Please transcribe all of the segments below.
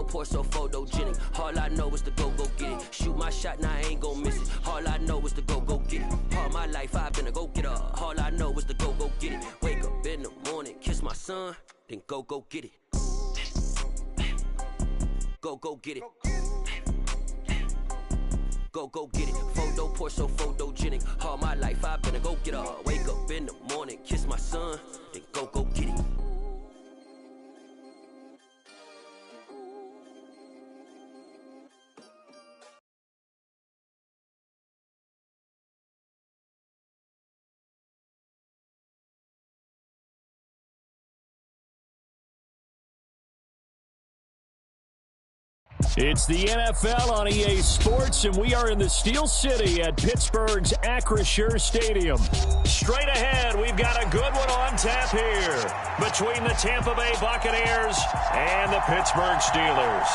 pour so photogenic. All I know is to go get it. Shoot my shot, now I ain't gon' miss it. All I know is to go get it. All my life I've been a go-getter. All I know is to go get it. Wake up in the morning, kiss my son, then go get it. Go get it. Go get it. Photo pour so photogenic. All my life I've been a go-getter. Wake up in the morning, kiss my son, then go get it. It's the NFL on EA Sports, and we are in the Steel City at Pittsburgh's Acrisure Stadium. Straight ahead, we've got a good one on tap here between the Tampa Bay Buccaneers and the Pittsburgh Steelers.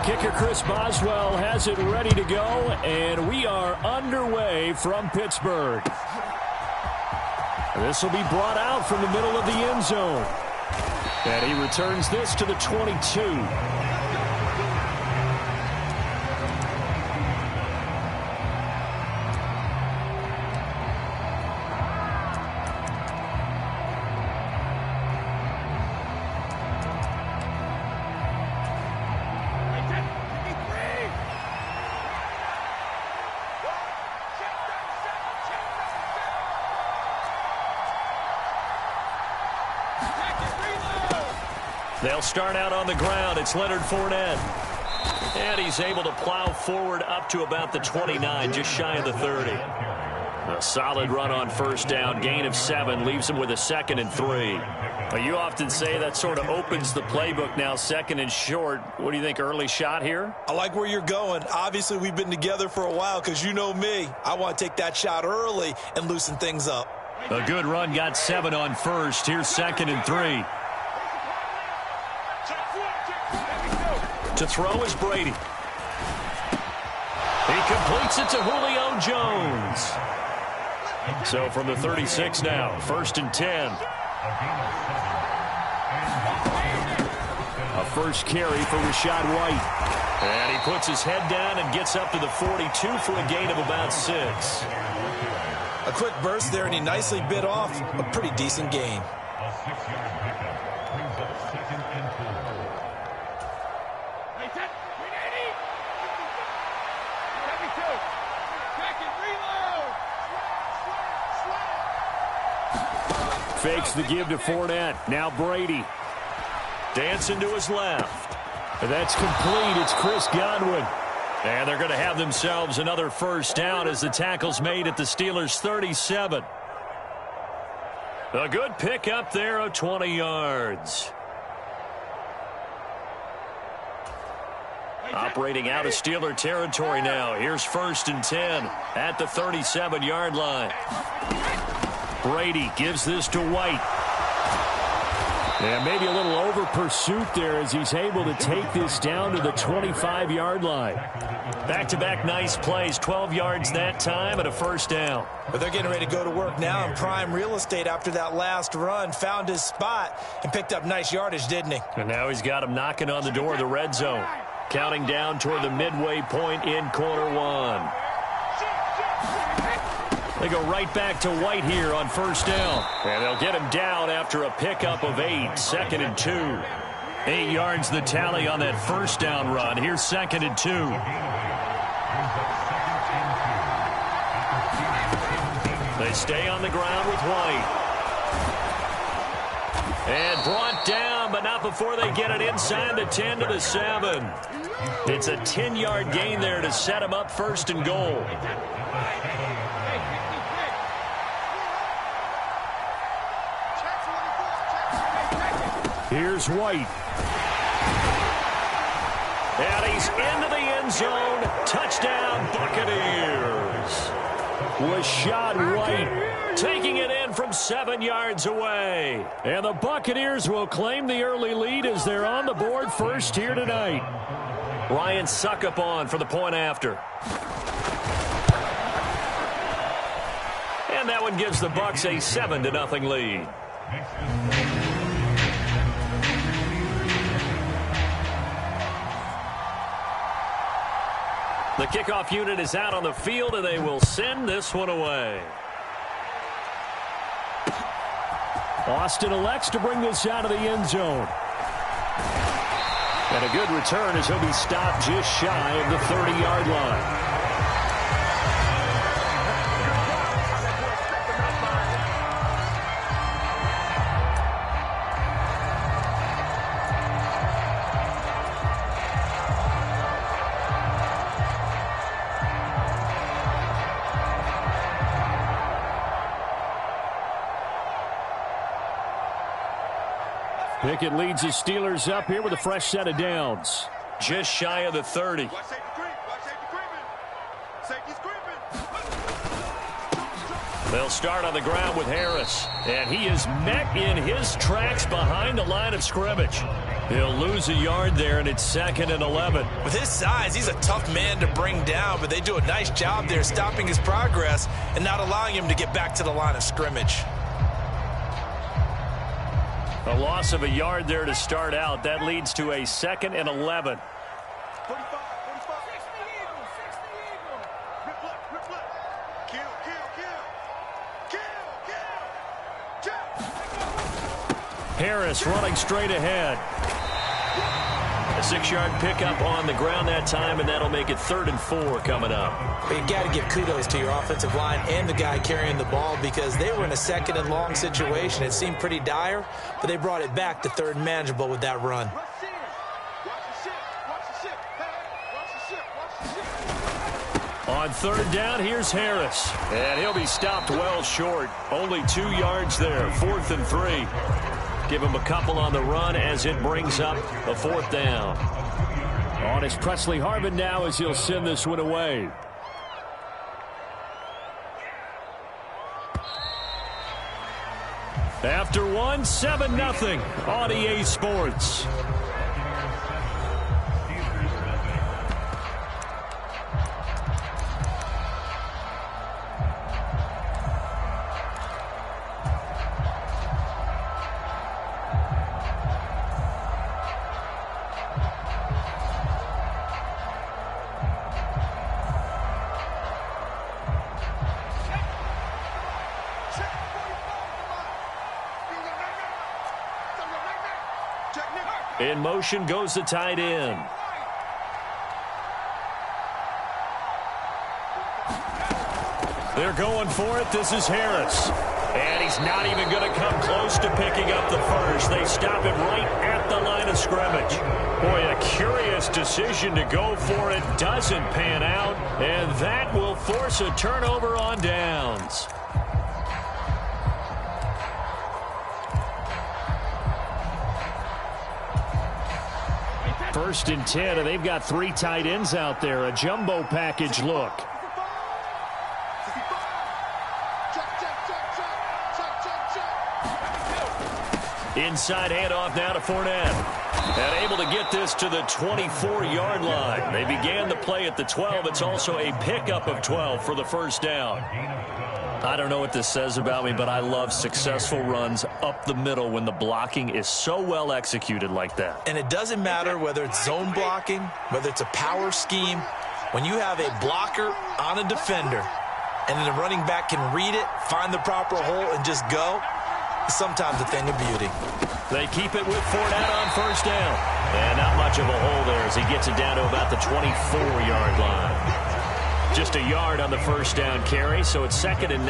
Kicker Chris Boswell has it ready to go, and we are underway from Pittsburgh. This will be brought out from the middle of the end zone. And he returns this to the 22. They'll start out on the ground. It's Leonard Fournette. And he's able to plow forward up to about the 29, just shy of the 30. A solid run on first down. Gain of 7 leaves him with a 2nd and 3. Well, you often say that sort of opens the playbook now, 2nd and short. What do you think, early shot here? I like where you're going. Obviously, we've been together for a while because you know me. I want to take that shot early and loosen things up. A good run, got 7 on first. Here's 2nd and 3. To throw is Brady. He completes it to Julio Jones. So from the 36 now, 1st and 10. A first carry for Rachaad White. And he puts his head down and gets up to the 42 for a gain of about 6. A quick burst there, and he nicely bit off a pretty decent gain. Fakes the give to Fournette. Now Brady. Dancing to his left. That's complete. It's Chris Godwin. And they're going to have themselves another first down as the tackle's made at the Steelers' 37. A good pick up there of 20 yards. Operating out of Steeler territory now. Here's 1st and 10 at the 37-yard line. Brady gives this to White. And maybe a little over pursuit there as he's able to take this down to the 25-yard line. Back-to-back nice plays, 12 yards that time and a first down. But they're getting ready to go to work now in prime real estate after that last run. Found his spot and picked up nice yardage, didn't he? And now he's got him knocking on the door of the red zone. Counting down toward the midway point in quarter 1. They go right back to White here on first down. And they'll get him down after a pickup of 8. 2nd and 2. 8 yards the tally on that first down run. Here's 2nd and 2. They stay on the ground with White. And brought down, but not before they get it inside the 10 to the 7. It's a 10-yard gain there to set him up 1st and goal. Here's White. And he's into the end zone. Touchdown, Buccaneers. was shot right, taking it in from 7 yards away. And the Buccaneers will claim the early lead as they're on the board first here tonight. Ryan Suckup on for the point after. And that one gives the Bucs a 7-0 lead. The kickoff unit is out on the field, and they will send this one away. Austin elects to bring this out of the end zone. And a good return as he'll be stopped just shy of the 30-yard line. Pickett leads his Steelers up here with a fresh set of downs. Just shy of the 30. They'll start on the ground with Harris. And he is met in his tracks behind the line of scrimmage. He'll lose a yard there, and it's 2nd and 11. With his size, he's a tough man to bring down, but they do a nice job there stopping his progress and not allowing him to get back to the line of scrimmage. A loss of a yard there to start out. That leads to a 2nd and 11. 45. 60 Eagles. Rip left. Kill. Harris running straight ahead. A 6-yard pickup on the ground that time, and that'll make it 3rd and 4 coming up. But you got to give kudos to your offensive line and the guy carrying the ball because they were in a 2nd and long situation. It seemed pretty dire, but they brought it back to 3rd and manageable with that run. On 3rd down, here's Harris. And he'll be stopped well short. Only 2 yards there. 4th and 3. Give him a couple on the run as it brings up a 4th down. On is Presley Harvin now as he'll send this one away. After one, 7-0 on EA Sports. In motion goes the tight end. They're going for it. This is Harris. And he's not even going to come close to picking up the first. They stop him right at the line of scrimmage. Boy, a curious decision to go for it. Doesn't pan out. And that will force a turnover on downs. First and 10, and they've got 3 tight ends out there. A jumbo package look. Inside handoff now to Fournette. And able to get this to the 24-yard line. They began the play at the 12. It's also a pickup of 12 for the first down. I don't know what this says about me, but I love successful runs up the middle when the blocking is so well executed like that. And it doesn't matter whether it's zone blocking, whether it's a power scheme. When you have a blocker on a defender and then the running back can read it, find the proper hole, and just go, it's sometimes a thing of beauty. They keep it with Fournette on first down. And not much of a hole there as he gets it down to about the 24-yard line. Just a yard on the first down carry, so it's 2nd and 9.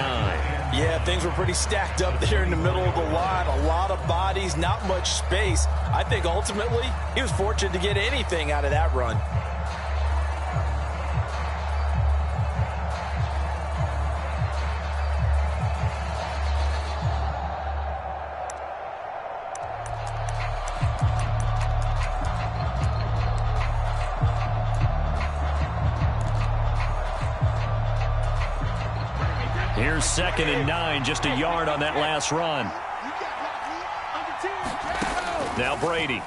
Yeah, things were pretty stacked up there in the middle of the line. A lot of bodies, not much space. I think ultimately he was fortunate to get anything out of that run. Here's 2nd and 9, just a yard on that last run. Now Brady.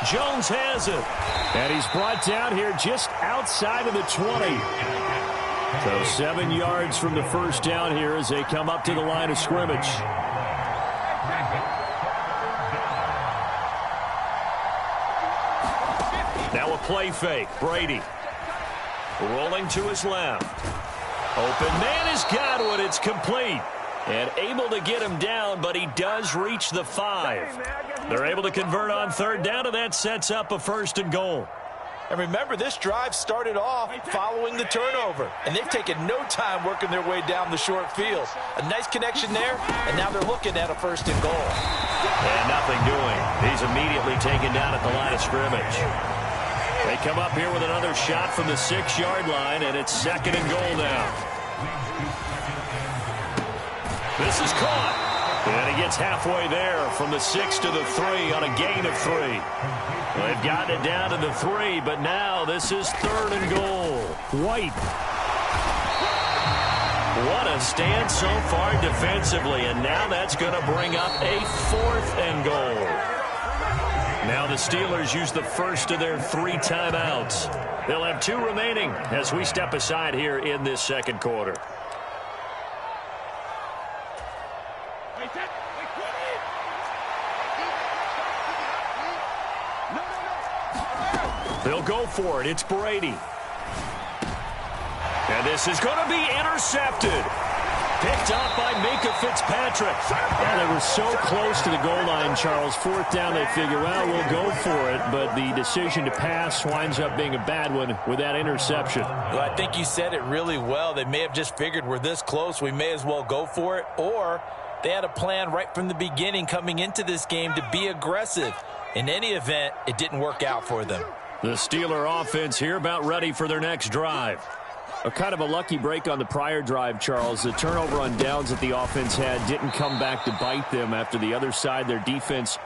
Jones has it. And he's brought down here just outside of the 20. So 7 yards from the first down here as they come up to the line of scrimmage. Now a play fake. Brady rolling to his left. Open man has got one. It's complete. And able to get him down, but he does reach the 5. They're able to convert on 3rd down, and that sets up a 1st and goal. And remember, this drive started off following the turnover, and they've taken no time working their way down the short field. A nice connection there, and now they're looking at a 1st and goal. And nothing doing. He's immediately taken down at the line of scrimmage. They come up here with another shot from the 6-yard line, and it's 2nd and goal now. This is caught. And he gets halfway there from the 6 to the 3 on a gain of 3. Well, they've gotten it down to the 3, but now this is 3rd and goal. White. What a stand so far defensively, and now that's going to bring up a 4th and goal. Now the Steelers use the first of their 3 timeouts. They'll have 2 remaining as we step aside here in this 2nd quarter. They'll go for it. It's Brady. And this is going to be intercepted. Picked up by Minka Fitzpatrick. Yeah, they were so close to the goal line, Charles. 4th down, they figure, well, we'll go for it. But the decision to pass winds up being a bad one with that interception. Well, I think you said it really well. They may have just figured we're this close, we may as well go for it. Or they had a plan right from the beginning coming into this game to be aggressive. In any event, it didn't work out for them. The Steeler offense here about ready for their next drive. A kind of a lucky break on the prior drive, Charles. The turnover on downs that the offense had didn't come back to bite them after the other side. Their defense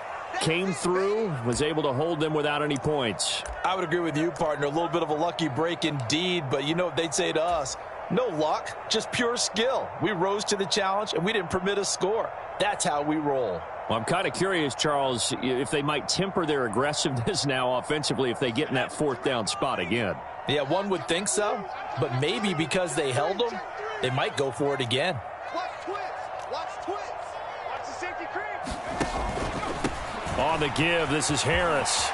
came through, was able to hold them without any points. I would agree with you, partner. A little bit of a lucky break indeed, but you know what they'd say to us? No luck, just pure skill. We rose to the challenge, and we didn't permit a score. That's how we roll. Well, I'm kind of curious, Charles, if they might temper their aggressiveness now offensively if they get in that 4th down spot again. Yeah, one would think so, but maybe because they held them, they might go for it again. Watch twits. Watch twits. Watch the safety creep. On the give, this is Harris.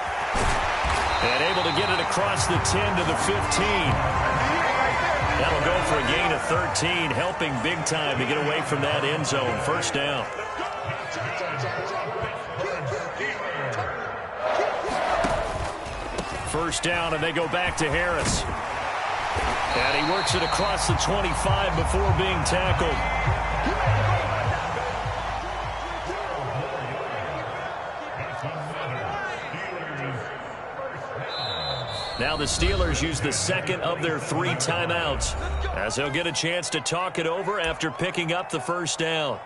And able to get it across the 10 to the 15. That'll go for a gain of 13, helping big time to get away from that end zone. 1st down. First down, and they go back to Harris. And he works it across the 25 before being tackled. Now the Steelers use the 2nd of their 3 timeouts as they'll get a chance to talk it over after picking up the 1st down.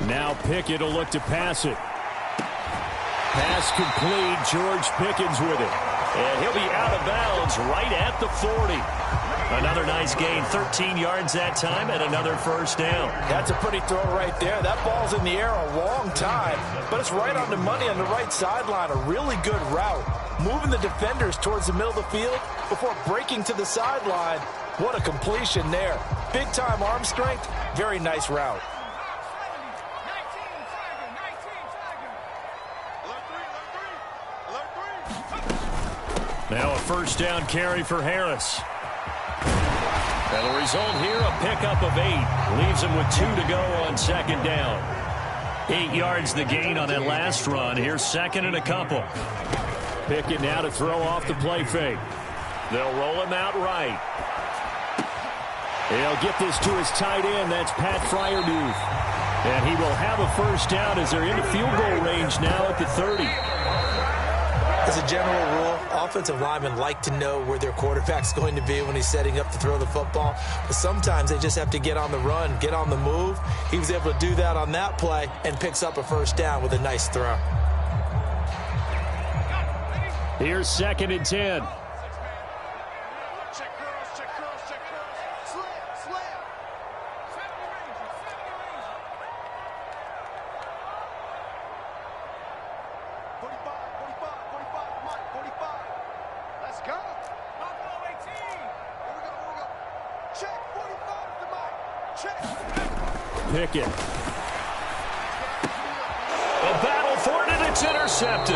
Now Pickett will look to pass it. Pass complete. George Pickens with it. And he'll be out of bounds right at the 40. Another nice gain. 13 yards that time and another 1st down. That's a pretty throw right there. That ball's in the air a long time, but it's right on the money on the right sideline. A really good route. Moving the defenders towards the middle of the field before breaking to the sideline. What a completion there. Big-time arm strength. Very nice route. Now a 1st down carry for Harris. And the result here, a pickup of 8. Leaves him with 2 to go on 2nd down. 8 yards the gain on that last run. Here's 2nd and a couple. Pickett now to throw off the play fake. They'll roll him out right. He'll get this to his tight end. That's Pat Freiermuth. And he will have a first down as they're in the field goal range now at the 30. As a general rule, offensive linemen like to know where their quarterback's going to be when he's setting up to throw the football. But sometimes they just have to get on the run, get on the move. He was able to do that on that play and picks up a first down with a nice throw. Here's 2nd and 10. Pickett. A battle for it, and it's intercepted.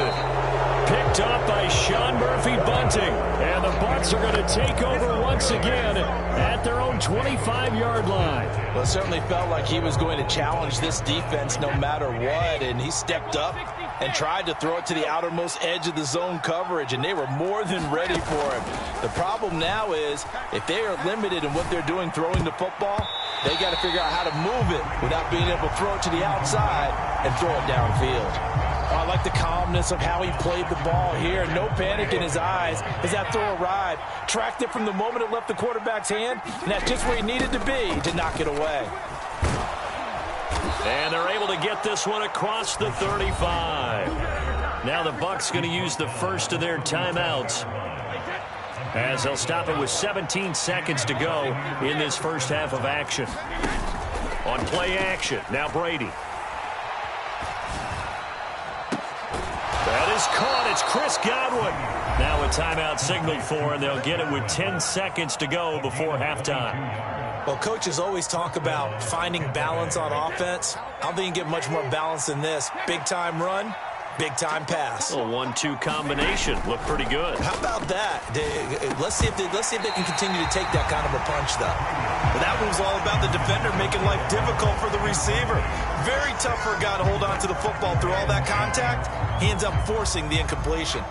Picked up by Sean Murphy-Bunting. And the Bucs are going to take over once again at their own 25-yard line. Well, it certainly felt like he was going to challenge this defense no matter what, and he stepped up and tried to throw it to the outermost edge of the zone coverage, and they were more than ready for him. The problem now is if they are limited in what they're doing throwing the football, they got to figure out how to move it without being able to throw it to the outside and throw it downfield. I like the calmness of how he played the ball here. No panic in his eyes as that throw arrived. Tracked it from the moment it left the quarterback's hand, and that's just where he needed to be to knock it away. And they're able to get this one across the 35. Now the Bucs going to use the first of their timeouts, as they'll stop it with 17 seconds to go in this first half of action. On play action, now Brady. That is caught. It's Chris Godwin. Now a timeout signaled for, and they'll get it with 10 seconds to go before halftime. Well, coaches always talk about finding balance on offense. I don't think you can get much more balance than this. Big-time run, big-time pass. A 1-2 combination. Looked pretty good. How about that? Let's see if they can continue to take that kind of a punch, though. Well, that move's all about the defender making life difficult for the receiver. Very tough for a guy to hold on to the football through all that contact. He ends up forcing the incompletion.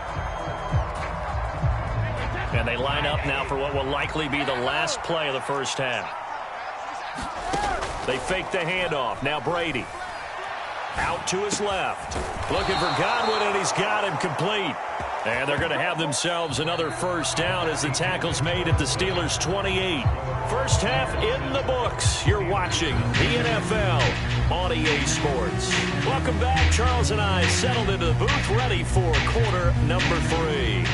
And they line up now for what will likely be the last play of the first half. They fake the handoff. Now Brady. Out to his left. Looking for Godwin, and he's got him complete. And they're going to have themselves another first down as the tackle's made at the Steelers' 28. First half in the books. You're watching the NFL on EA Sports. Welcome back. Charles and I settled into the booth, ready for quarter number 3.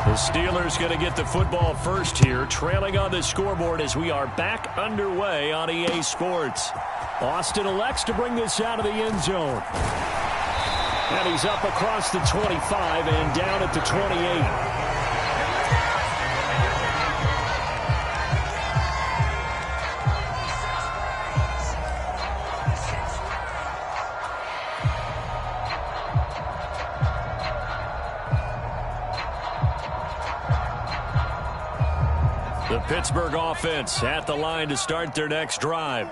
The Steelers going to get the football first here, trailing on the scoreboard as we are back underway on EA Sports. Austin elects to bring this out of the end zone. And he's up across the 25 and down at the 28. The Pittsburgh offense at the line to start their next drive.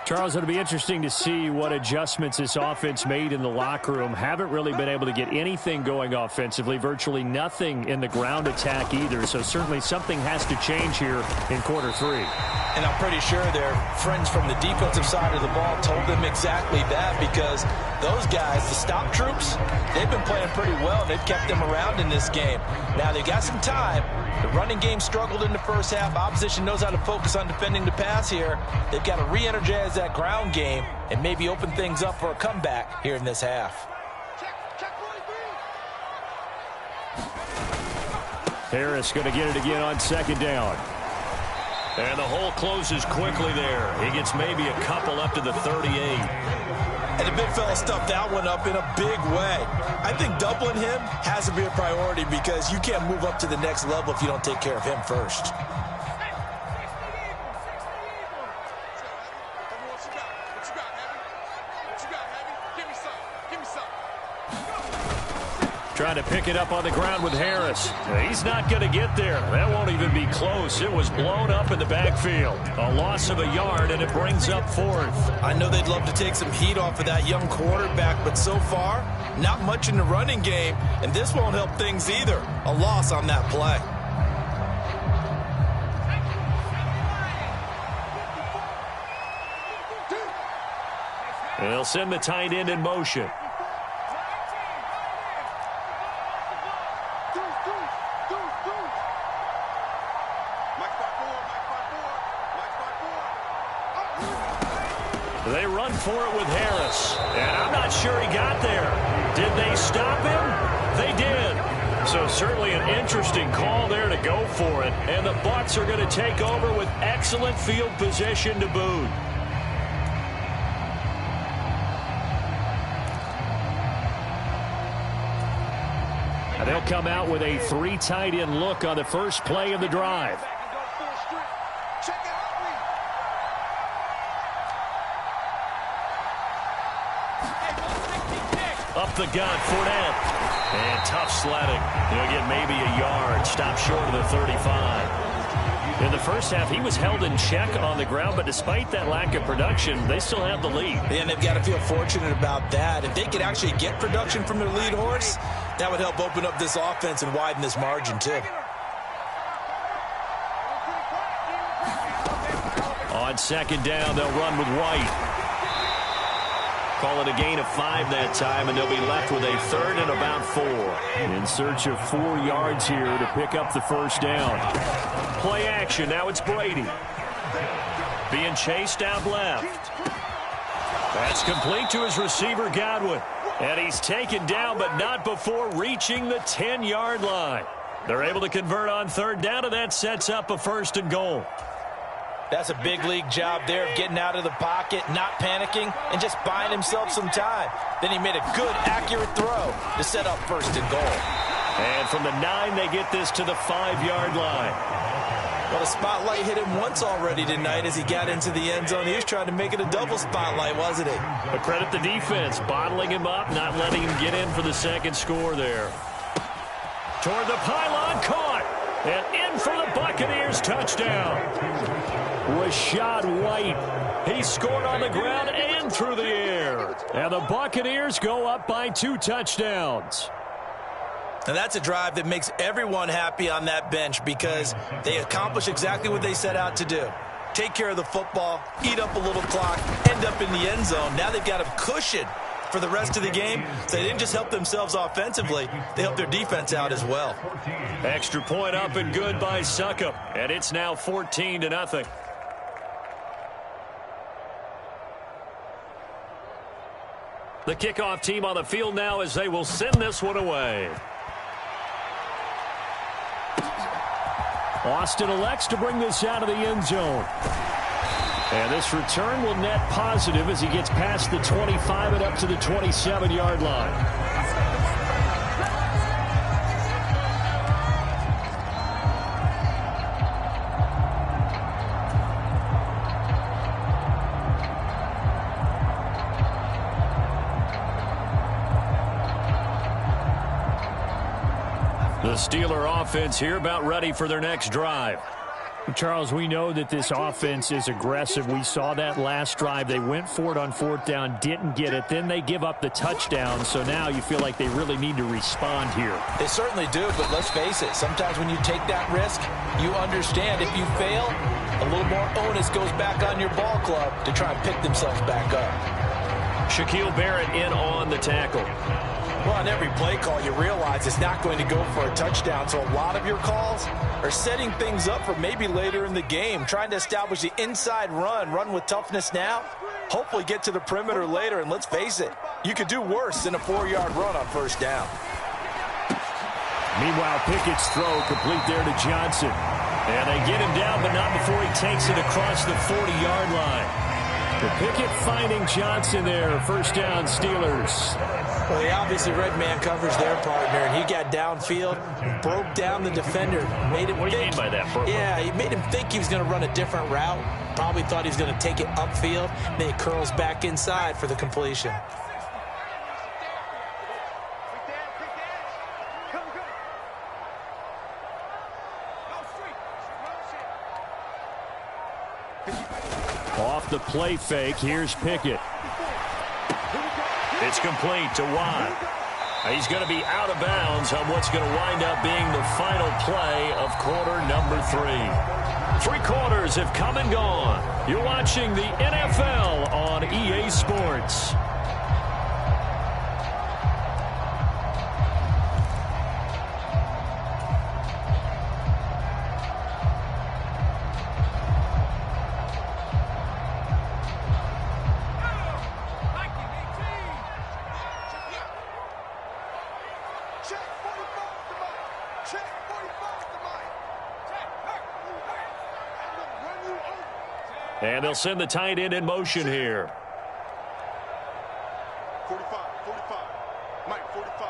Charles, it'll be interesting to see what adjustments this offense made in the locker room. Haven't really been able to get anything going offensively, virtually nothing in the ground attack either. So certainly something has to change here in quarter 3. And I'm pretty sure their friends from the defensive side of the ball told them exactly that, because those guys, the stop troops, they've been playing pretty well. They've kept them around in this game. Now they've got some time. The running game struggled in the first half. Opposition knows how to focus on defending the pass here. They've got to re-energize that ground game and maybe open things up for a comeback here in this half. Harris going to get it again on second down. And the hole closes quickly there. He gets maybe a couple up to the 38. And the big fella stuffed that one up in a big way. I think doubling him has to be a priority, because you can't move up to the next level if you don't take care of him first. Trying to pick it up on the ground with Harris. He's not going to get there. That won't even be close. It was blown up in the backfield. A loss of a yard, and it brings up 4th. I know they'd love to take some heat off of that young quarterback, but so far, not much in the running game, and this won't help things either. A loss on that play. They'll send the tight end in motion. They run for it with Harris. And I'm not sure he got there. Did they stop him? They did. So certainly an interesting call there to go for it. And the Bucs are going to take over with excellent field position to boot. And they'll come out with a 3 tight end look on the first play of the drive. Up the gut, Fournette. And tough sledding. He'll get maybe a yard. Stop short of the 35. In the first half, he was held in check on the ground, but despite that lack of production, they still have the lead. And they've got to feel fortunate about that. If they could actually get production from their lead horse, that would help open up this offense and widen this margin, too. On second down, they'll run with White. Call it a gain of 5 that time, and they'll be left with a 3rd and about 4. In search of 4 yards here to pick up the first down. Play action. Now it's Brady. Being chased out left. That's complete to his receiver, Godwin. And he's taken down, but not before reaching the 10-yard line. They're able to convert on 3rd down, and that sets up a 1st and goal. That's a big league job there of getting out of the pocket, not panicking, and just buying himself some time. Then he made a good, accurate throw to set up 1st and goal. And from the 9, they get this to the 5-yard line. Well, the spotlight hit him once already tonight as he got into the end zone. He was trying to make it a double spotlight, wasn't he? But credit the defense, bottling him up, not letting him get in for the 2nd score there. Toward the pylon, caught. And in for the Buccaneers, touchdown. Rachaad White. He scored on the ground and through the air. And the Buccaneers go up by 2 touchdowns. And that's a drive that makes everyone happy on that bench because they accomplish exactly what they set out to do. Take care of the football, eat up a little clock, end up in the end zone. Now they've got a cushion for the rest of the game. So they didn't just help themselves offensively, they helped their defense out as well. Extra point up and good by Succop. And it's now 14-0. The kickoff team on the field now as they will send this one away. Austin elects to bring this out of the end zone. And this return will net positive as he gets past the 25 and up to the 27-yard line. The Steeler offense here about ready for their next drive. Charles, we know that this offense is aggressive. We saw that last drive. They went for it on 4th down, didn't get it. Then they give up the touchdown. So now you feel like they really need to respond here. They certainly do, but let's face it. Sometimes when you take that risk, you understand if you fail, a little more onus goes back on your ball club to try and pick themselves back up. Shaquille Barrett in on the tackle. Well, on every play call, you realize it's not going to go for a touchdown. So a lot of your calls are setting things up for maybe later in the game, trying to establish the inside run with toughness now, hopefully get to the perimeter later. And let's face it, you could do worse than a 4-yard run on 1st down. Meanwhile, Pickett's throw complete there to Johnson. And they get him down, but not before he takes it across the 40-yard line. The Pickett finding Johnson there. 1st down, Steelers. Well, he obviously read man coverage their partner, and he got downfield, broke down the defender, made him What do you mean by that, Burke? Yeah, he made him think he was going to run a different route. Probably thought he was going to take it upfield. Then he curls back inside for the completion. off the play fake. Here's Pickett. It's complete to Watt. He's going to be out of bounds on what's going to wind up being the final play of quarter number 3. 3 quarters have come and gone. You're watching the NFL on EA Sports. And they'll send the tight end in motion here. 45. Mike, 45.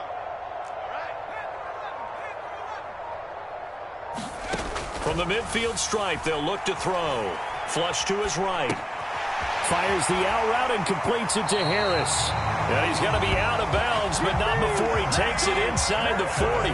From the midfield stripe, they'll look to throw. Flush to his right. Fires the out route and completes it to Harris. Yeah, he's going to be out of bounds, but not before he takes it inside the 40.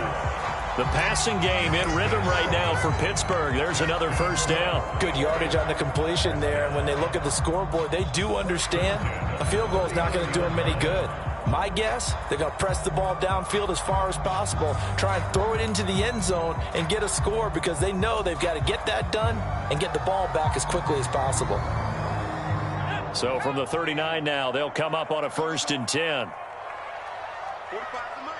The passing game in rhythm right now for Pittsburgh. There's another first down. Good yardage on the completion there. And when they look at the scoreboard, they do understand a field goal is not going to do them any good. My guess, they're going to press the ball downfield as far as possible, try and throw it into the end zone and get a score because they know they've got to get that done and get the ball back as quickly as possible. So from the 39 now, they'll come up on a 1st and 10. 45 for Mike.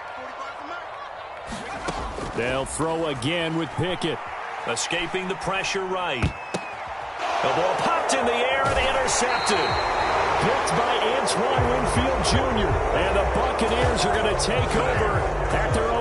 They'll throw again with Pickett. Escaping the pressure right. The ball popped in the air and intercepted. Picked by Antoine Winfield Jr. And the Buccaneers are going to take over at their own.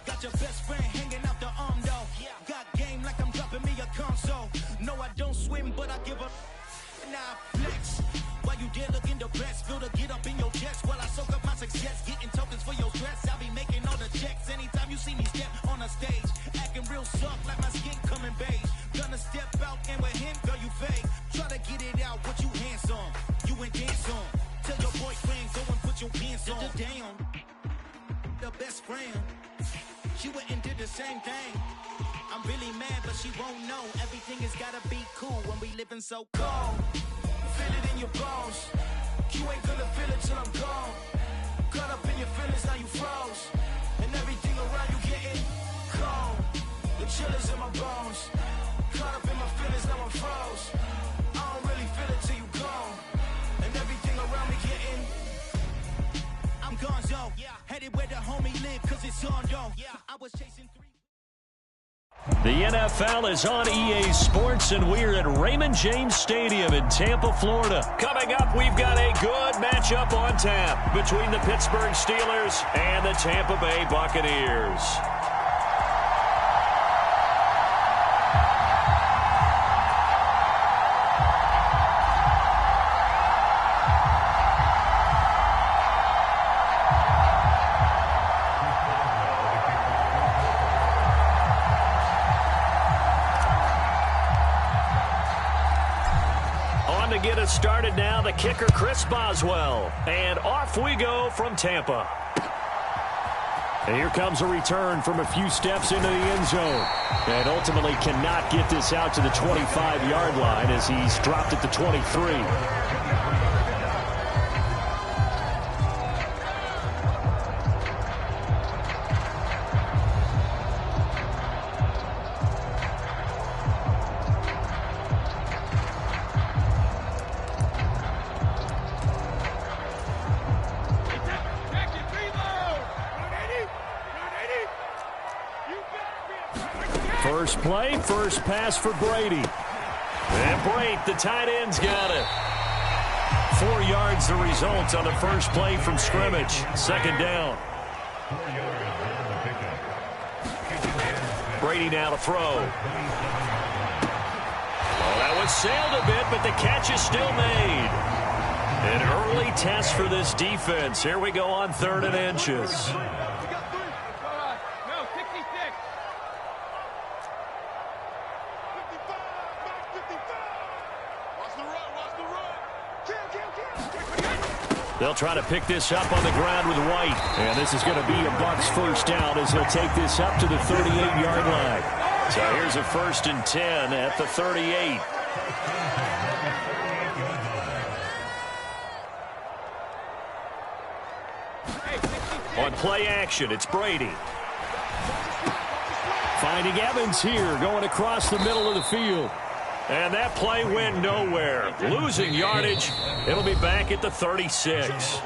Got your best friend hanging out the arm though. Got game like I'm dropping me a console. No, I don't swim, but I give up. Nah, flex. While you there looking the best, feel to get up in your chest while I soak up my success. Getting tokens for your stress. I'll be making all the checks anytime you see me step on a stage. Acting real soft like my skin coming beige. Gonna step out and with him, girl, you fake. Try to get it out, what you handsome. You ain't dance on. Tell your boyfriend, go and put your pants on. Damn. The best friend. She went and did the same thing. I'm really mad, but she won't know. Everything has gotta be cool when we living so cold. Feel it in your bones. You ain't gonna feel it till I'm gone. Caught up in your feelings, now you froze. And everything around you getting cold. The chill is in my bones. Caught up in my feelings, now I'm froze. I don't really feel it till you gone. And everything around me getting I'm gonzo. Headed where the homie live, cause it's on, yo. I was chasing 3. The NFL is on EA Sports, and we're at Raymond James Stadium in Tampa, Florida. Coming up, we've got a good matchup on tap between the Pittsburgh Steelers and the Tampa Bay Buccaneers. Get us started now, the kicker Chris Boswell, and off we go from Tampa. And here comes a return from a few steps into the end zone, and ultimately cannot get this out to the 25-yard line as he's dropped at the 23. first play. First pass for Brady. And Brady, the tight end's got it. 4 yards the result on the first play from scrimmage. Second down. Brady now to throw. Well, that one sailed a bit, but the catch is still made. An early test for this defense. Here we go on 3rd and inches. They'll try to pick this up on the ground with White. And this is going to be a Bucs first down as they'll take this up to the 38-yard line. So here's a 1st and 10 at the 38. On play action, it's Brady. Finding Evans here, going across the middle of the field. And that play went nowhere. Losing yardage. It'll be back at the 36.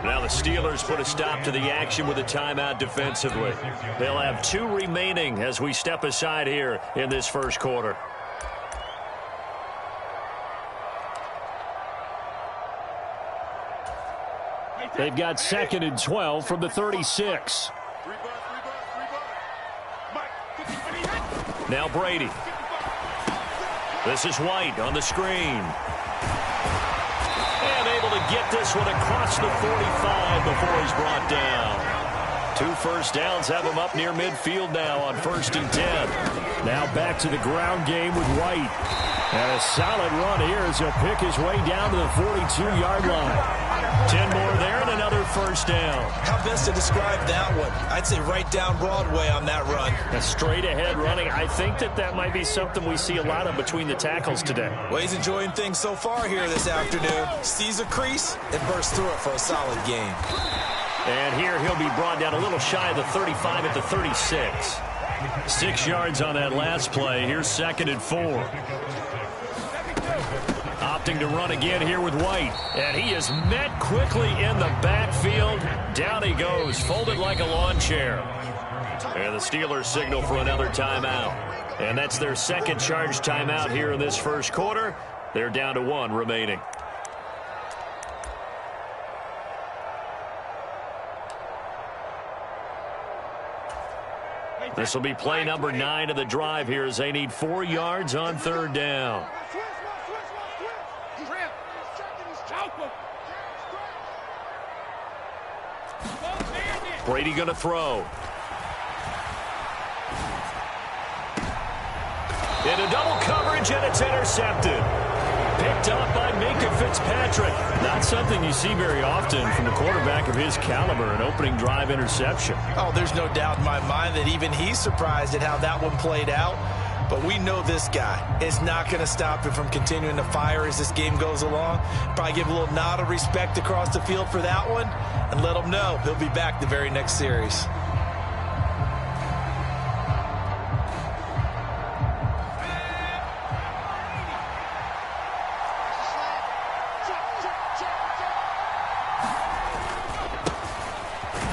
Now the Steelers put a stop to the action with a timeout defensively. They'll have 2 remaining as we step aside here in this first quarter. They've got 2nd and 12 from the 36. Now Brady. This is White on the screen. And able to get this one across the 45 before he's brought down. 2 first downs have him up near midfield now on 1st and 10. Now back to the ground game with White. And a solid run here as he'll pick his way down to the 42-yard line. 10 more there and another first down. How best to describe that one? I'd say right down Broadway on that run. A straight ahead running. I think that might be something we see a lot of between the tackles today. Well, he's enjoying things so far here this afternoon. Sees a crease and bursts through it for a solid gain. And here he'll be brought down a little shy of the 35 at the 36. 6 yards on that last play. Here's 2nd and 4. Opting to run again here with White. And he is met quickly in the backfield. Down he goes, folded like a lawn chair. And the Steelers signal for another timeout. And that's their 2nd charge timeout here in this first quarter. They're down to 1 remaining. This will be play number 9 of the drive here as they need 4 yards on 3rd down. Brady going to throw. Into double coverage, and it's intercepted. Picked up by Minka Fitzpatrick. Not something you see very often from a quarterback of his caliber, an opening drive interception. Oh, there's no doubt in my mind that even he's surprised at how that one played out. But we know this guy is not going to stop him from continuing to fire as this game goes along. Probably give a little nod of respect across the field for that one and let him know he'll be back the very next series.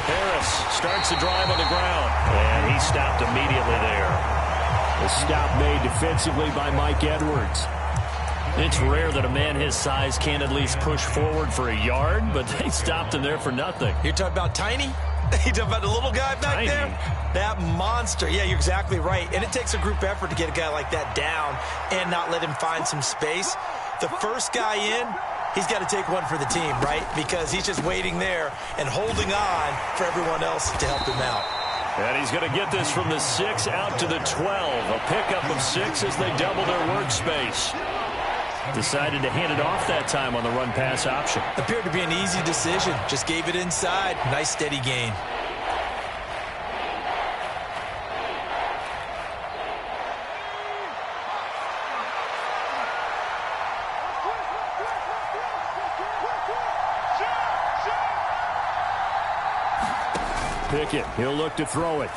Harris starts the drive on the ground, and he stopped immediately there. The stop made defensively by Mike Edwards. It's rare that a man his size can't at least push forward for a yard, but they stopped him there for nothing. You're talking about Tiny? You're talking about the little guy back there? That monster. Yeah, you're exactly right. And it takes a group effort to get a guy like that down and not let him find some space. The first guy in, he's got to take one for the team, right? Because he's just waiting there and holding on for everyone else to help him out. And he's going to get this from the 6 out to the 12. A pickup of 6 as they double their workspace. Decided to hand it off that time on the run-pass option. Appeared to be an easy decision. Just gave it inside. Nice, steady gain. Pickett, he'll look to throw it.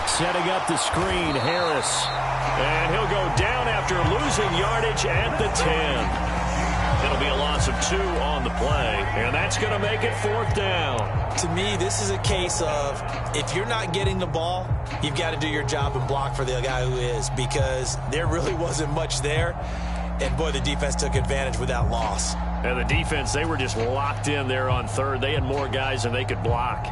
Setting up the screen, Harris. And he'll go down after losing yardage at the 10. It'll be a loss of 2 on the play, and that's going to make it 4th down. To me, this is a case of if you're not getting the ball, you've got to do your job and block for the guy who is, because there really wasn't much there. And, boy, the defense took advantage with that loss. And the defense, they were just locked in there on 3rd. They had more guys than they could block.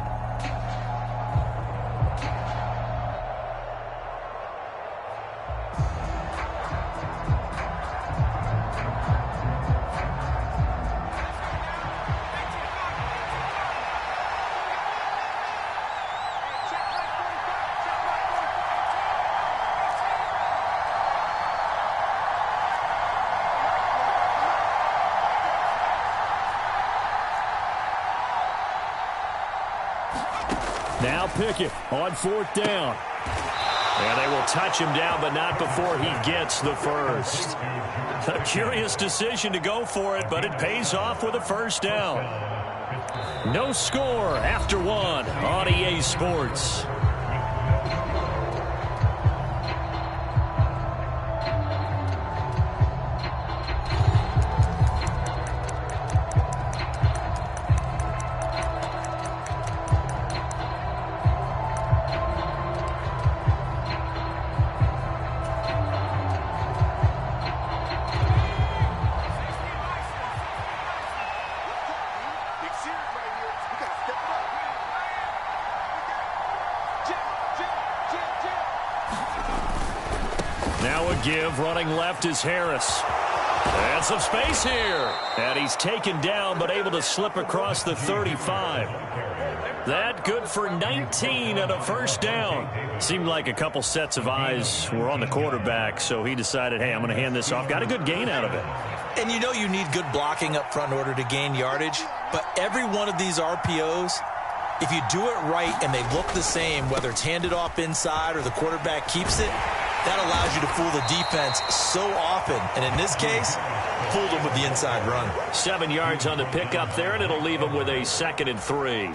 Now Pickett on 4th down. And they will touch him down, but not before he gets the first. A curious decision to go for it, but it pays off with a 1st down. No score after 1 on EA Sports. Now a give, running left is Harris. And some space here. And he's taken down, but able to slip across the 35. That good for 19 and a 1st down. Seemed like a couple sets of eyes were on the quarterback, so he decided, hey, I'm going to hand this off. Got a good gain out of it. And you know you need good blocking up front in order to gain yardage, but every one of these RPOs, if you do it right and they look the same, whether it's handed off inside or the quarterback keeps it, that allows you to fool the defense so often. And in this case, fooled them with the inside run. 7 yards on the pickup there, and it'll leave them with a 2nd and 3.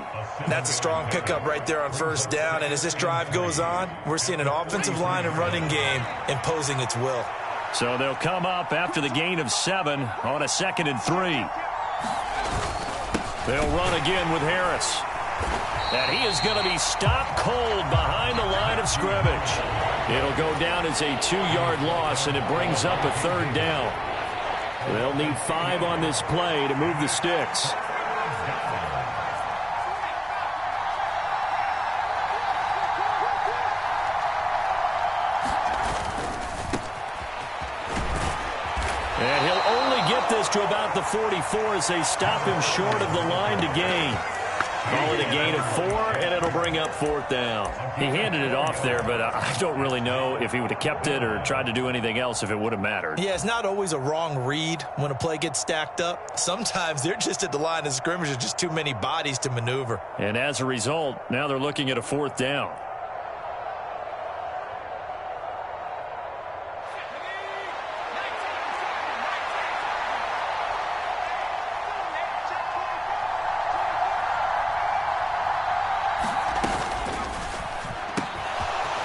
That's a strong pickup right there on 1st down. And as this drive goes on, we're seeing an offensive line and running game imposing its will. So they'll come up after the gain of 7 on a 2nd and 3. They'll run again with Harris. And he is going to be stopped cold behind the line of scrimmage. It'll go down as a 2-yard loss, and it brings up a 3rd down. They'll need 5 on this play to move the sticks. And he'll only get this to about the 44 as they stop him short of the line to gain. Call it a gain of 4, and it'll bring up 4th down. He handed it off there, but I don't really know if he would have kept it or tried to do anything else if it would have mattered. Yeah, it's not always a wrong read when a play gets stacked up. Sometimes they're just at the line of scrimmage. There's just too many bodies to maneuver. And as a result, now they're looking at a 4th down.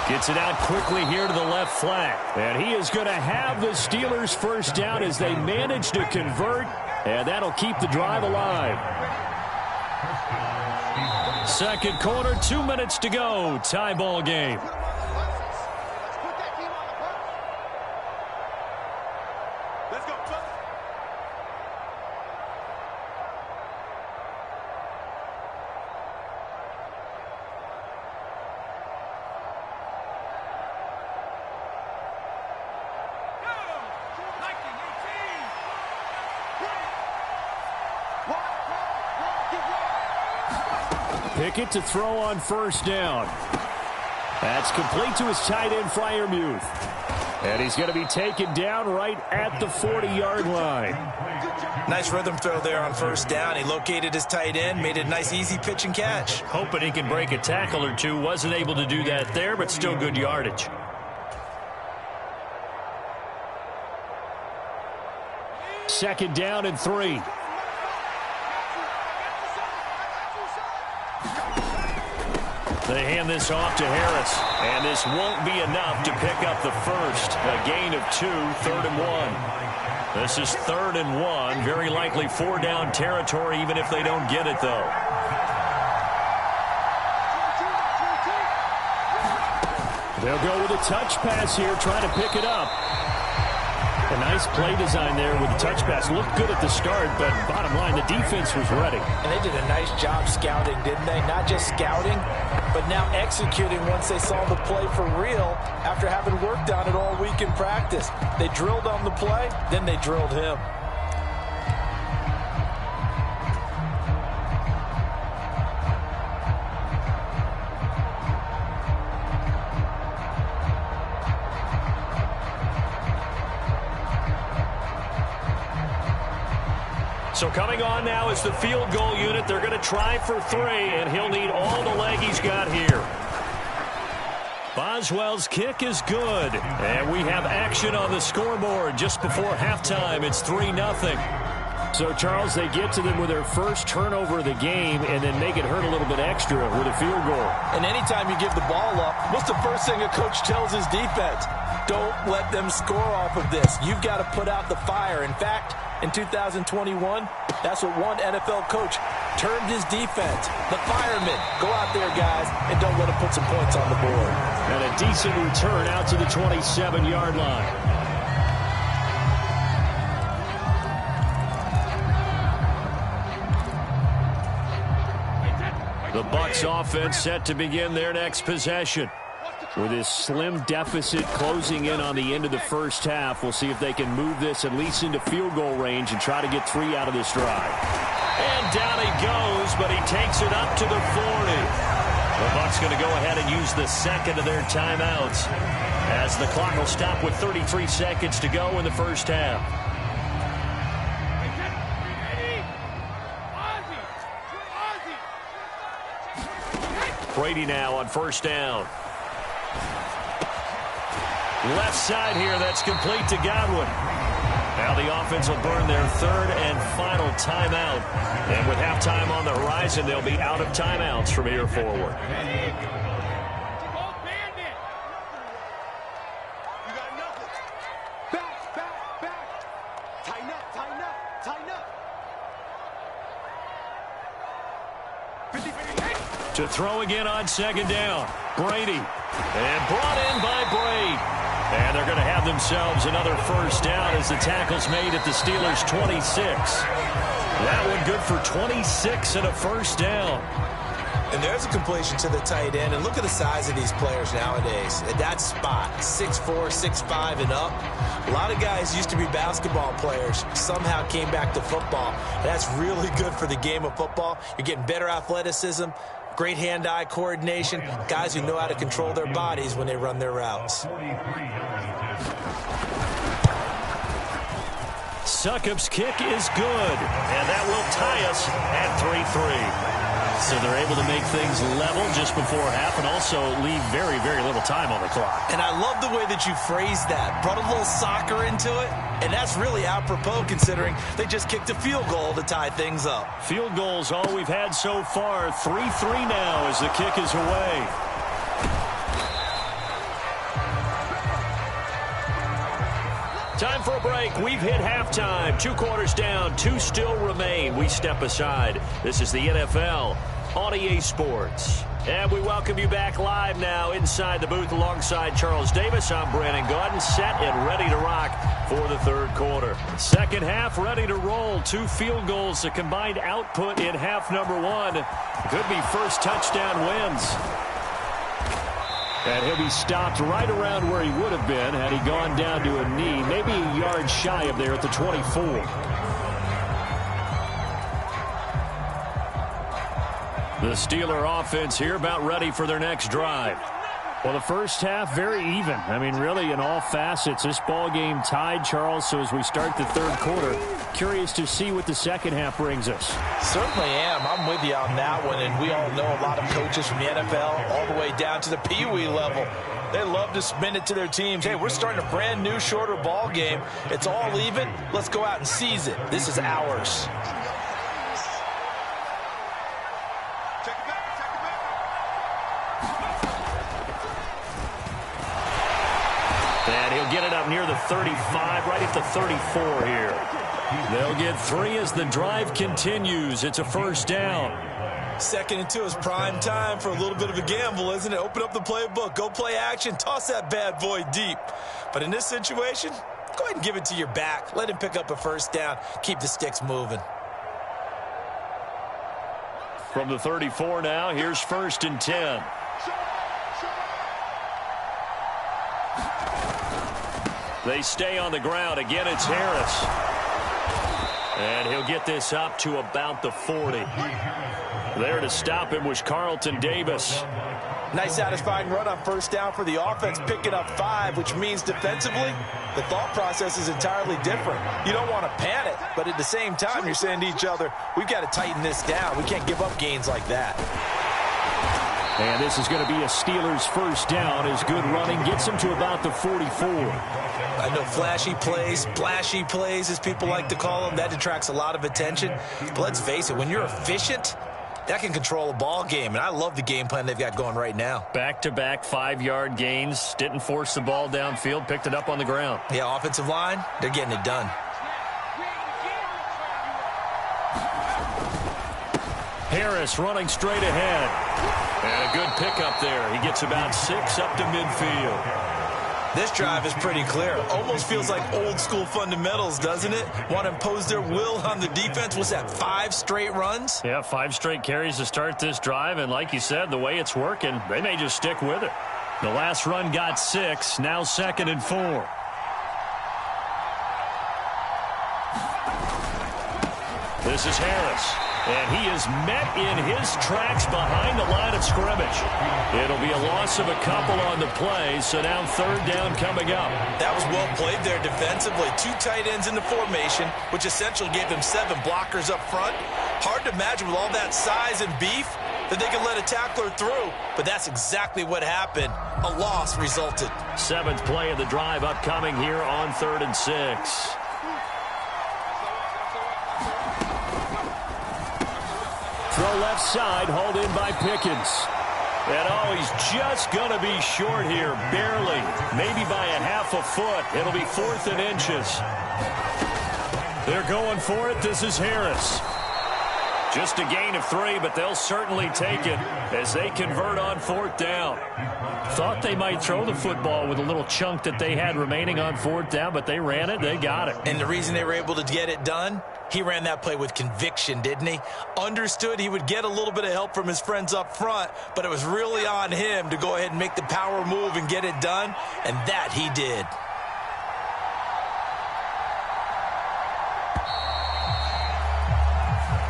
Gets it out quickly here to the left flat. And he is going to have the Steelers' 1st down as they manage to convert. And that'll keep the drive alive. 2nd quarter, 2 minutes to go. Tie ball game. Pickett to throw on 1st down. That's complete to his tight end, Freiermuth. And he's going to be taken down right at the 40-yard line. Nice rhythm throw there on 1st down. He located his tight end, made a nice easy pitch and catch. Hoping he can break a tackle or two. Wasn't able to do that there, but still good yardage. Second down and 3. They hand this off to Harris. And this won't be enough to pick up the first. A gain of 2, 3rd and 1. This is 3rd and 1. Very likely 4-down territory, even if they don't get it, though. They'll go with a touch pass here, trying to pick it up. A nice play design there with the touch pass. Looked good at the start, but bottom line, the defense was ready. And they did a nice job scouting, didn't they? Not just scouting, but now executing once they saw the play for real after having worked on it all week in practice. They drilled on the play, then they drilled him. So coming on now is the field goal unit. They're going to try for 3, and he'll need all the leg he's got here. Boswell's kick is good. And we have action on the scoreboard just before halftime. It's 3-0. So, Charles, they get to them with their first turnover of the game and then make it hurt a little bit extra with a field goal. And anytime you give the ball up, what's the first thing a coach tells his defense? Don't let them score off of this. You've got to put out the fire. In fact, in 2021, that's what one NFL coach termed his defense. The firemen. Go out there, guys, and don't let them put some points on the board. And a decent return out to the 27-yard line. The Bucs offense set to begin their next possession. With this slim deficit closing in on the end of the first half, we'll see if they can move this at least into field goal range and try to get 3 out of this drive. And down he goes, but he takes it up to the 40. The Bucs going to go ahead and use the second of their timeouts as the clock will stop with 33 seconds to go in the first half. Brady now on first down. Left side here, that's complete to Godwin. Now the offense will burn their third and final timeout. And with halftime on the horizon, they'll be out of timeouts from here forward. To throw again on second down. Brady. And brought in by Brady. And they're going to have themselves another first down as the tackle's made at the Steelers' 26. That one good for 26 and a first down. And there's a completion to the tight end. And look at the size of these players nowadays. At that spot, 6'4", 6'5", and up. A lot of guys used to be basketball players, somehow came back to football. That's really good for the game of football. You're getting better athleticism, great hand-eye coordination, guys who know how to control their bodies when they run their routes. Succop's kick is good, and that will tie us at 3-3. So they're able to make things level just before half and also leave very, very little time on the clock. And I love the way that you phrased that. Brought a little soccer into it, and that's really apropos considering they just kicked a field goal to tie things up. Field goals all we've had so far. 3-3 now as the kick is away. Time for a break. We've hit halftime. 2 quarters down. 2 still remain. We step aside. This is the NFL on EA Sports. And we welcome you back live now inside the booth alongside Charles Davis. I'm Brandon Gaudin, set and ready to rock for the third quarter. Second half ready to roll. 2 field goals, the combined output in half number 1. Could be first touchdown wins. And he'll be stopped right around where he would have been had he gone down to a knee, maybe a yard shy of there at the 24. The Steeler offense here about ready for their next drive. Well, the first half, very even. I mean, really, in all facets, this ball game tied, Charles. So as we start the third quarter, curious to see what the second half brings us. Certainly am. I'm with you on that one. And we all know a lot of coaches from the NFL all the way down to the Pee Wee level. They love to spin it to their teams. Hey, we're starting a brand new, shorter ball game. It's all even. Let's go out and seize it. This is ours. up near the 35, right at the 34 here. They'll get 3 as the drive continues. It's a first down. 2nd and 2 is prime time for a little bit of a gamble, isn't it? Open up the playbook, go play action, toss that bad boy deep. But in this situation, go ahead and give it to your back. Let him pick up a first down. Keep the sticks moving. From the 34 now, here's 1st and 10. They stay on the ground. Again, it's Harris. And he'll get this up to about the 40. There to stop him was Carlton Davis. Nice satisfying run on first down for the offense, picking up 5, which means defensively, the thought process is entirely different. You don't want to panic, but at the same time, you're saying to each other, we've got to tighten this down. We can't give up gains like that. And this is going to be a Steelers first down as good running gets them to about the 44. I know flashy plays, splashy plays, as people like to call them, that detracts a lot of attention. But let's face it, when you're efficient, that can control a ball game, and I love the game plan they've got going right now. Back-to-back 5-yard gains. Didn't force the ball downfield. Picked it up on the ground. Yeah, offensive line, they're getting it done. Harris running straight ahead. And a good pickup there. He gets about 6 up to midfield. This drive is pretty clear. Almost feels like old school fundamentals, doesn't it? Want to impose their will on the defense. Was that 5 straight runs? Yeah, 5 straight carries to start this drive. And like you said, the way it's working, they may just stick with it. The last run got 6. Now 2nd and 4. This is Harris. And he is met in his tracks behind the line of scrimmage. It'll be a loss of a couple on the play, so now 3rd down coming up. That was well played there defensively. 2 tight ends in the formation, which essentially gave them 7 blockers up front. Hard to imagine with all that size and beef that they can let a tackler through, but that's exactly what happened. A loss resulted. 7th play of the drive upcoming here on 3rd and 6. Throw left side, hauled in by Pickens. And he's just going to be short here, barely. Maybe by a half a foot. It'll be 4th and inches. They're going for it. This is Harris. Just a gain of 3, but they'll certainly take it as they convert on 4th down. Thought they might throw the football with a little chunk that they had remaining on 4th down, but they ran it. They got it. And the reason they were able to get it done, he ran that play with conviction, didn't he? Understood he would get a little bit of help from his friends up front, but it was really on him to go ahead and make the power move and get it done, and that he did.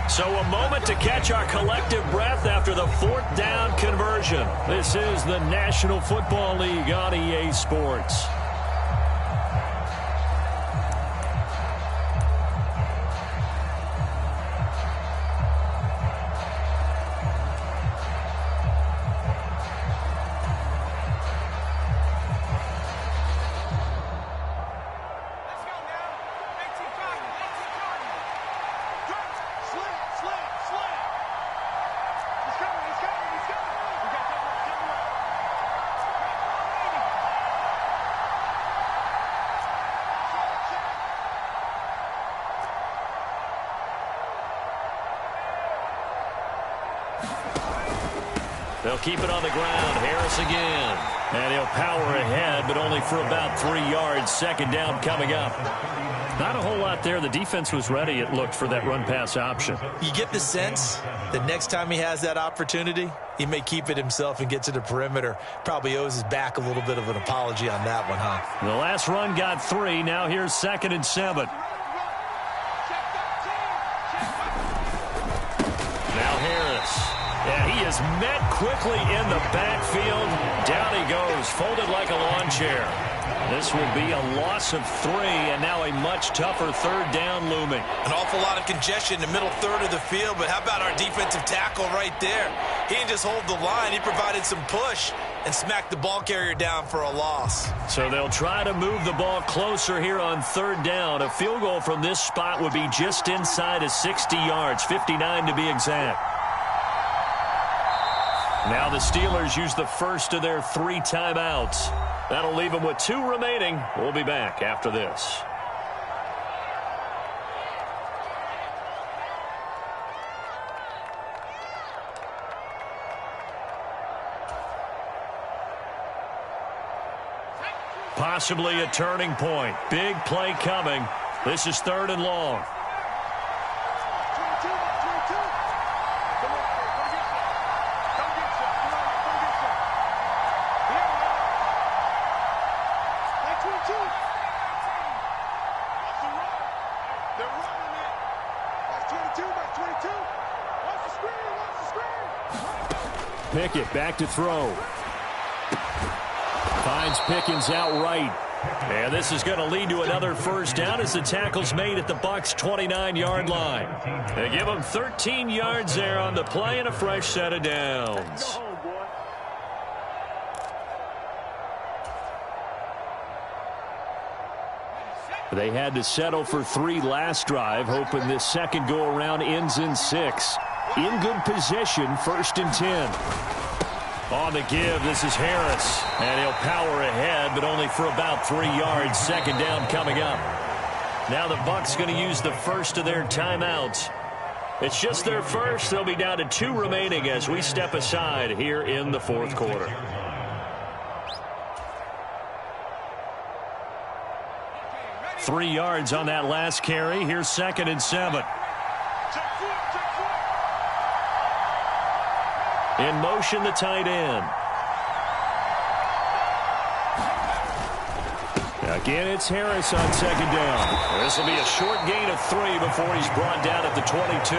So a moment to catch our collective breath after the 4th down conversion. This is the National Football League on EA Sports. They'll keep it on the ground. Harris again. And he'll power ahead, but only for about 3 yards. 2nd down coming up. Not a whole lot there. The defense was ready, it looked, for that run-pass option. You get the sense that next time he has that opportunity, he may keep it himself and get to the perimeter. Probably owes his back a little bit of an apology on that one, huh? The last run got 3. Now here's 2nd and 7. Now Harris. And he is met quickly in the backfield. Down he goes, folded like a lawn chair. This will be a loss of 3, and now a much tougher 3rd down looming. An awful lot of congestion in the middle third of the field, but how about our defensive tackle right there? He didn't just hold the line, he provided some push and smacked the ball carrier down for a loss. So they'll try to move the ball closer here on 3rd down. A field goal from this spot would be just inside of 60 yards, 59 to be exact. Now the Steelers use the first of their 3 timeouts. That'll leave them with 2 remaining. We'll be back after this. Possibly a turning point. Big play coming. This is 3rd and long. Pickett back to throw. Finds Pickens out right. And this is going to lead to another first down as the tackle's made at the Bucs' 29-yard line. They give them 13 yards there on the play and a fresh set of downs. They had to settle for 3 last drive, hoping this second go-around ends in 6. In good position, 1st and 10. On the give, this is Harris. And he'll power ahead, but only for about 3 yards. 2nd down coming up. Now the Bucs going to use the first of their timeouts. It's just their first. They'll be down to 2 remaining as we step aside here in the 4th quarter. Three yards on that last carry. Here's 2nd and 7. In motion, the tight end. Again, it's Harris on 2nd down. This will be a short gain of 3 before he's brought down at the 22.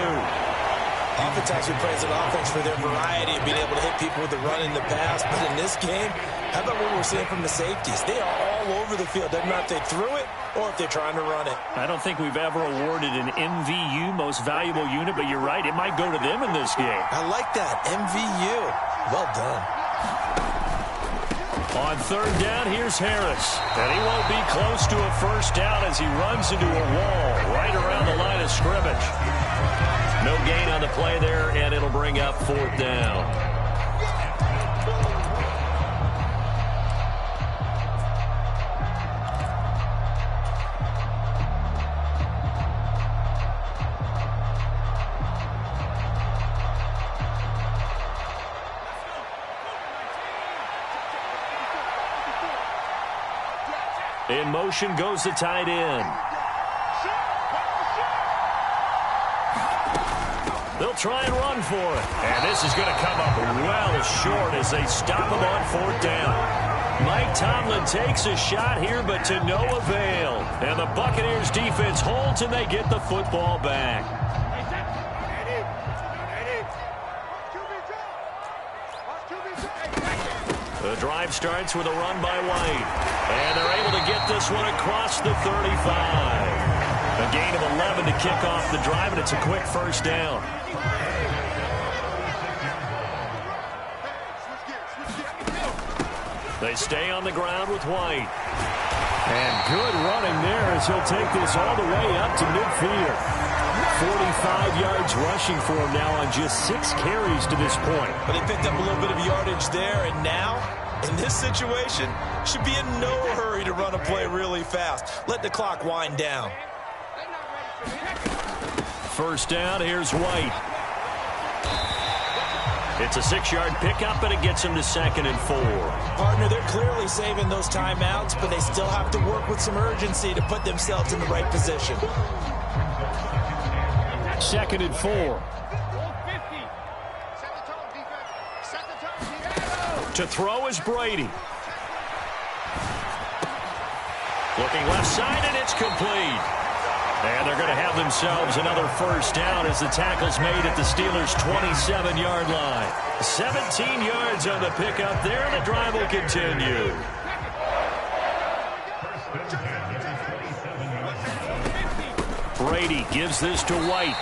Oftentimes we praise an offense for their variety of being able to hit people with the run in the pass. But in this game, how about what we're seeing from the safeties? They are all over the field. Doesn't matter if they threw it or if they're trying to run it. I don't think we've ever awarded an MVU, most valuable unit, but you're right. It might go to them in this game. I like that. MVU. Well done. On 3rd down, here's Harris. And he won't be close to a first down as he runs into a wall right around the line of scrimmage. No gain on the play there, and it'll bring up 4th down. In motion goes the tight end. They'll try and run for it. And this is going to come up well short as they stop him on 4th down. Mike Tomlin takes a shot here, but to no avail. And the Buccaneers defense holds, and they get the football back. The drive starts with a run by White. And they're able to get this one across the 35. A gain of 11 to kick off the drive, and it's a quick first down. They stay on the ground with White. And good running there as he'll take this all the way up to midfield. 45 yards rushing for him now on just 6 carries to this point. But he picked up a little bit of yardage there, and now, in this situation, should be in no hurry to run a play really fast. Let the clock wind down. First down, here's White. It's a 6-yard pickup, and it gets him to 2nd and 4. Partner, they're clearly saving those timeouts, but they still have to work with some urgency to put themselves in the right position. 2nd and 4. To throw is Brady. Looking left side, and it's complete. And they're going to have themselves another first down as the tackle's made at the Steelers' 27-yard line. 17 yards on the pickup there, and the drive will continue. Brady gives this to White.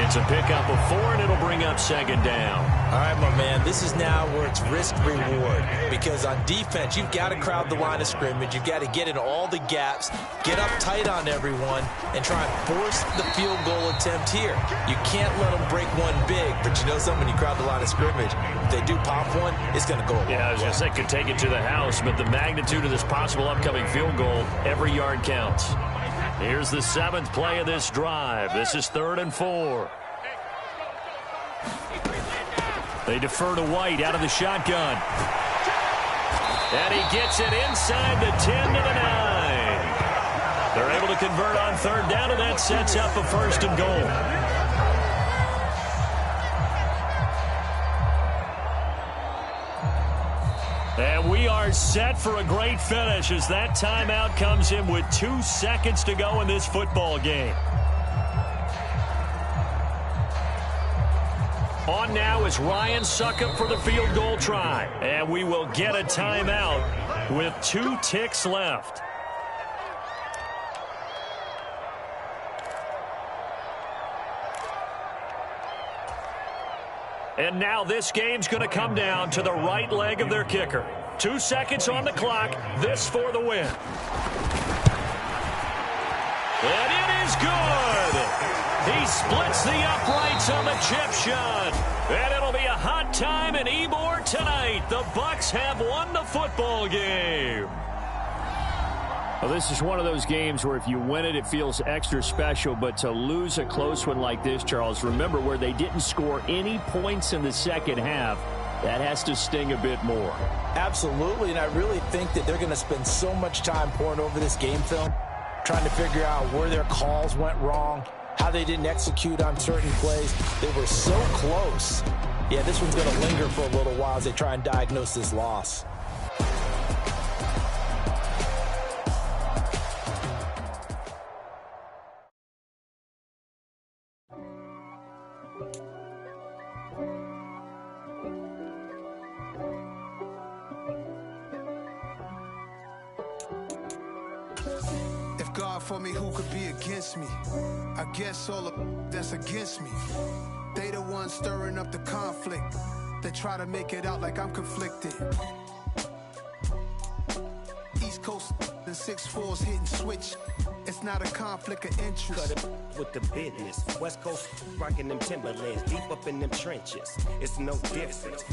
It's a pickup of 4, and it'll bring up second down. All right, my man, this is now where it's risk-reward. Because on defense, you've got to crowd the line of scrimmage. You've got to get in all the gaps, get up tight on everyone, and try and force the field goal attempt here. You can't let them break one big, but you know something, when you crowd the line of scrimmage, if they do pop one, it's going to go a long way. Yeah, I was going to say, could take it to the house, but the magnitude of this possible upcoming field goal, every yard counts. Here's the 7th play of this drive. This is 3rd and 4. They defer to White out of the shotgun. And he gets it inside the 10 to the 9. They're able to convert on 3rd down, and that sets up a 1st and goal. And we are set for a great finish as that timeout comes in with 2 seconds to go in this football game. On now is Ryan Suckup for the field goal try. And we will get a timeout with 2 ticks left. And now this game's going to come down to the right leg of their kicker. 2 seconds on the clock. This for the win. And it is good. He splits the uprights on the chip shot. And it'll be a hot time in Ybor tonight. The Bucs have won the football game. Well, this is one of those games where if you win it, it feels extra special. But to lose a close one like this, Charles, remember where they didn't score any points in the second half, that has to sting a bit more. Absolutely, and I really think that they're going to spend so much time poring over this game film, trying to figure out where their calls went wrong, how they didn't execute on certain plays. They were so close. Yeah, this one's going to linger for a little while as they try and diagnose this loss. For me, who could be against me? I guess all of that's against me. They the ones stirring up the conflict. They try to make it out like I'm conflicted. East Coast and 6'4s hitting switch. It's not a conflict of interest. Cut it with the business. West Coast rocking them Timberlands, deep up in them trenches. It's no difference.